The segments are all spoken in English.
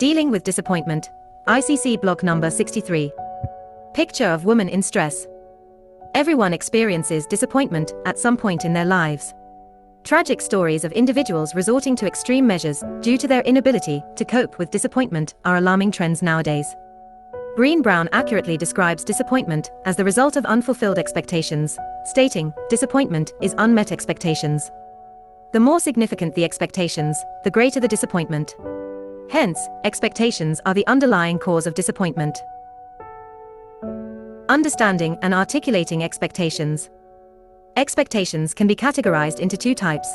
Dealing with disappointment. ICC block number 63. Picture of woman in stress. Everyone experiences disappointment at some point in their lives. Tragic stories of individuals resorting to extreme measures due to their inability to cope with disappointment are alarming trends nowadays. Brené Brown accurately describes disappointment as the result of unfulfilled expectations, stating, "Disappointment is unmet expectations. The more significant the expectations, the greater the disappointment. Hence, expectations are the underlying cause of disappointment." Understanding and articulating expectations. Expectations can be categorized into two types: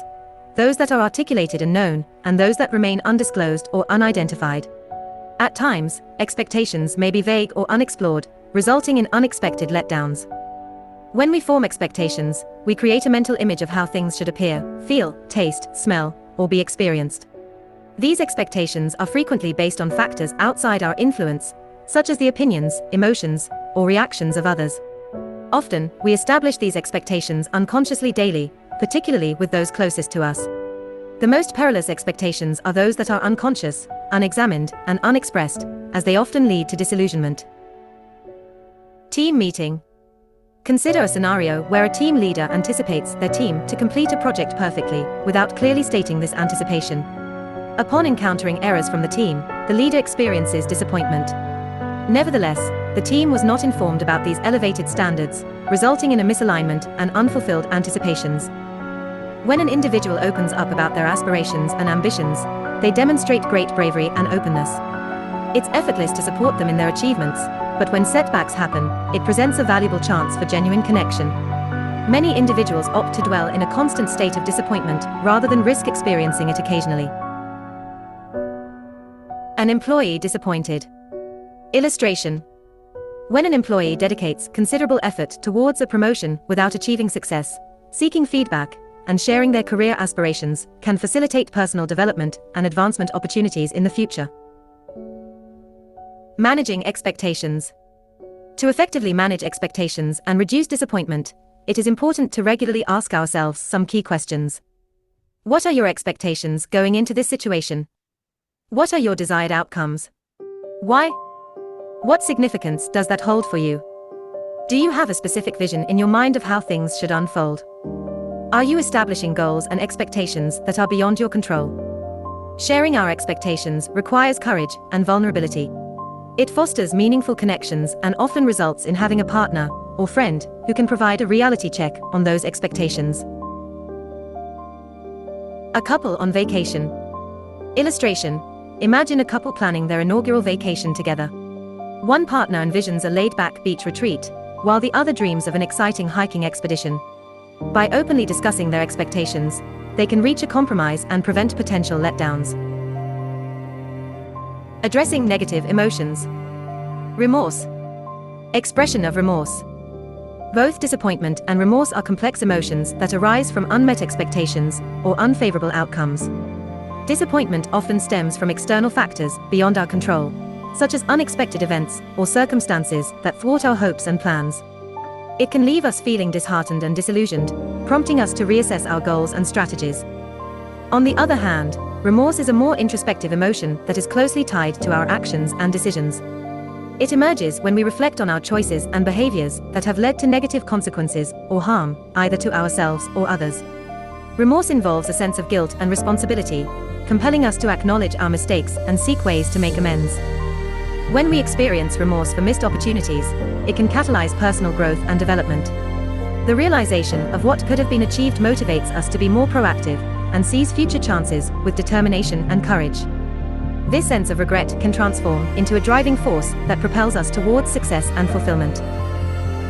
those that are articulated and known, and those that remain undisclosed or unidentified. At times, expectations may be vague or unexplored, resulting in unexpected letdowns. When we form expectations, we create a mental image of how things should appear, feel, taste, smell, or be experienced. These expectations are frequently based on factors outside our influence, such as the opinions, emotions, or reactions of others. Often, we establish these expectations unconsciously daily, particularly with those closest to us. The most perilous expectations are those that are unconscious, unexamined, and unexpressed, as they often lead to disillusionment. Team meeting. Consider a scenario where a team leader anticipates their team to complete a project perfectly, without clearly stating this anticipation. Upon encountering errors from the team, the leader experiences disappointment. Nevertheless, the team was not informed about these elevated standards, resulting in a misalignment and unfulfilled anticipations. When an individual opens up about their aspirations and ambitions, they demonstrate great bravery and openness. It's effortless to support them in their achievements, but when setbacks happen, it presents a valuable chance for genuine connection. Many individuals opt to dwell in a constant state of disappointment rather than risk experiencing it occasionally. An employee disappointed. Illustration. When an employee dedicates considerable effort towards a promotion without achieving success, seeking feedback, and sharing their career aspirations can facilitate personal development and advancement opportunities in the future. Managing expectations. To effectively manage expectations and reduce disappointment, it is important to regularly ask ourselves some key questions. What are your expectations going into this situation? What are your desired outcomes? Why? What significance does that hold for you? Do you have a specific vision in your mind of how things should unfold? Are you establishing goals and expectations that are beyond your control? Sharing our expectations requires courage and vulnerability. It fosters meaningful connections and often results in having a partner or friend who can provide a reality check on those expectations. A couple on vacation. Illustration. Imagine a couple planning their inaugural vacation together. One partner envisions a laid-back beach retreat, while the other dreams of an exciting hiking expedition. By openly discussing their expectations, they can reach a compromise and prevent potential letdowns. Addressing negative emotions. Remorse. Expression of remorse. Both disappointment and remorse are complex emotions that arise from unmet expectations or unfavorable outcomes. Disappointment often stems from external factors beyond our control, such as unexpected events or circumstances that thwart our hopes and plans. It can leave us feeling disheartened and disillusioned, prompting us to reassess our goals and strategies. On the other hand, remorse is a more introspective emotion that is closely tied to our actions and decisions. It emerges when we reflect on our choices and behaviors that have led to negative consequences or harm, either to ourselves or others. Remorse involves a sense of guilt and responsibility, compelling us to acknowledge our mistakes and seek ways to make amends. When we experience remorse for missed opportunities, it can catalyze personal growth and development. The realization of what could have been achieved motivates us to be more proactive and seize future chances with determination and courage. This sense of regret can transform into a driving force that propels us towards success and fulfillment.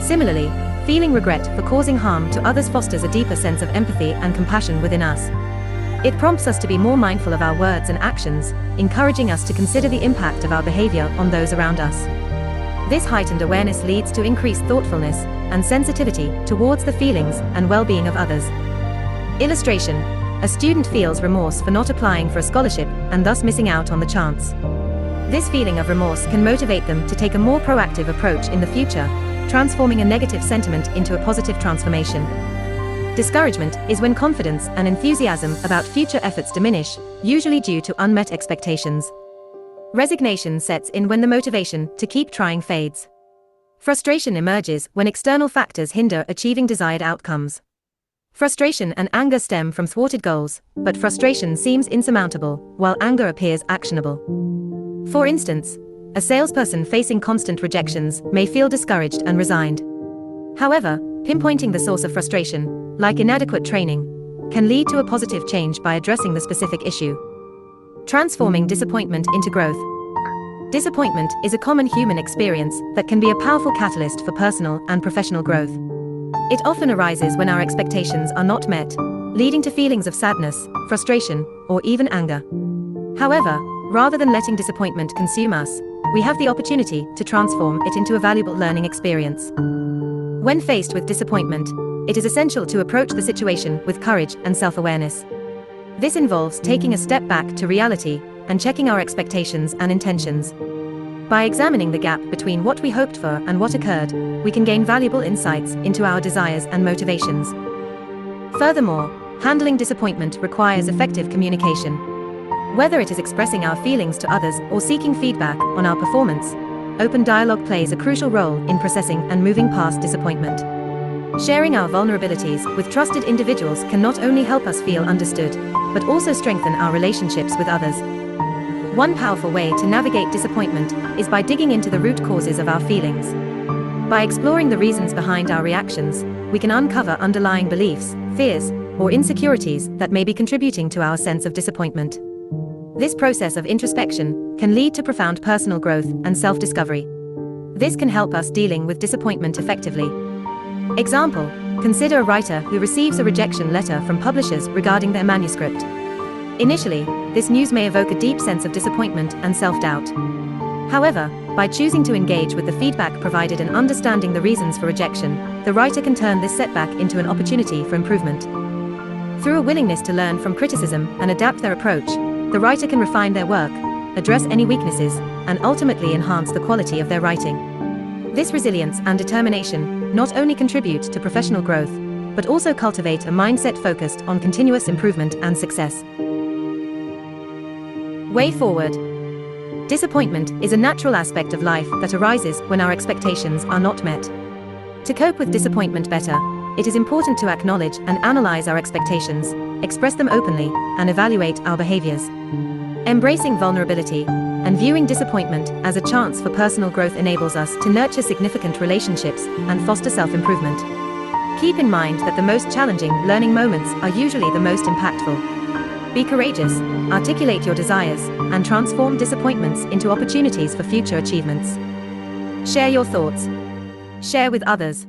Similarly, feeling regret for causing harm to others fosters a deeper sense of empathy and compassion within us. It prompts us to be more mindful of our words and actions, encouraging us to consider the impact of our behavior on those around us. This heightened awareness leads to increased thoughtfulness and sensitivity towards the feelings and well-being of others. Illustration. A student feels remorse for not applying for a scholarship and thus missing out on the chance. This feeling of remorse can motivate them to take a more proactive approach in the future, transforming a negative sentiment into a positive transformation. Discouragement is when confidence and enthusiasm about future efforts diminish, usually due to unmet expectations. Resignation sets in when the motivation to keep trying fades. Frustration emerges when external factors hinder achieving desired outcomes. Frustration and anger stem from thwarted goals, but frustration seems insurmountable, while anger appears actionable. For instance, a salesperson facing constant rejections may feel discouraged and resigned. However, pinpointing the source of frustration, like inadequate training, can lead to a positive change by addressing the specific issue. Transforming disappointment into growth. Disappointment is a common human experience that can be a powerful catalyst for personal and professional growth. It often arises when our expectations are not met, leading to feelings of sadness, frustration, or even anger. However, rather than letting disappointment consume us, we have the opportunity to transform it into a valuable learning experience. When faced with disappointment, it is essential to approach the situation with courage and self-awareness. This involves taking a step back to reality and checking our expectations and intentions. By examining the gap between what we hoped for and what occurred, we can gain valuable insights into our desires and motivations. Furthermore, handling disappointment requires effective communication. Whether it is expressing our feelings to others or seeking feedback on our performance, open dialogue plays a crucial role in processing and moving past disappointment. Sharing our vulnerabilities with trusted individuals can not only help us feel understood, but also strengthen our relationships with others. One powerful way to navigate disappointment is by digging into the root causes of our feelings. By exploring the reasons behind our reactions, we can uncover underlying beliefs, fears, or insecurities that may be contributing to our sense of disappointment. This process of introspection can lead to profound personal growth and self-discovery. This can help us dealing with disappointment effectively. Example: consider a writer who receives a rejection letter from publishers regarding their manuscript. Initially, this news may evoke a deep sense of disappointment and self-doubt. However, by choosing to engage with the feedback provided and understanding the reasons for rejection, the writer can turn this setback into an opportunity for improvement. Through a willingness to learn from criticism and adapt their approach, the writer can refine their work, address any weaknesses, and ultimately enhance the quality of their writing. This resilience and determination not only contribute to professional growth, but also cultivate a mindset focused on continuous improvement and success. Way forward. Disappointment is a natural aspect of life that arises when our expectations are not met. To cope with disappointment better, it is important to acknowledge and analyze our expectations, express them openly, and evaluate our behaviors. Embracing vulnerability and viewing disappointment as a chance for personal growth enables us to nurture significant relationships and foster self-improvement. Keep in mind that the most challenging learning moments are usually the most impactful. Be courageous, articulate your desires, and transform disappointments into opportunities for future achievements. Share your thoughts. Share with others.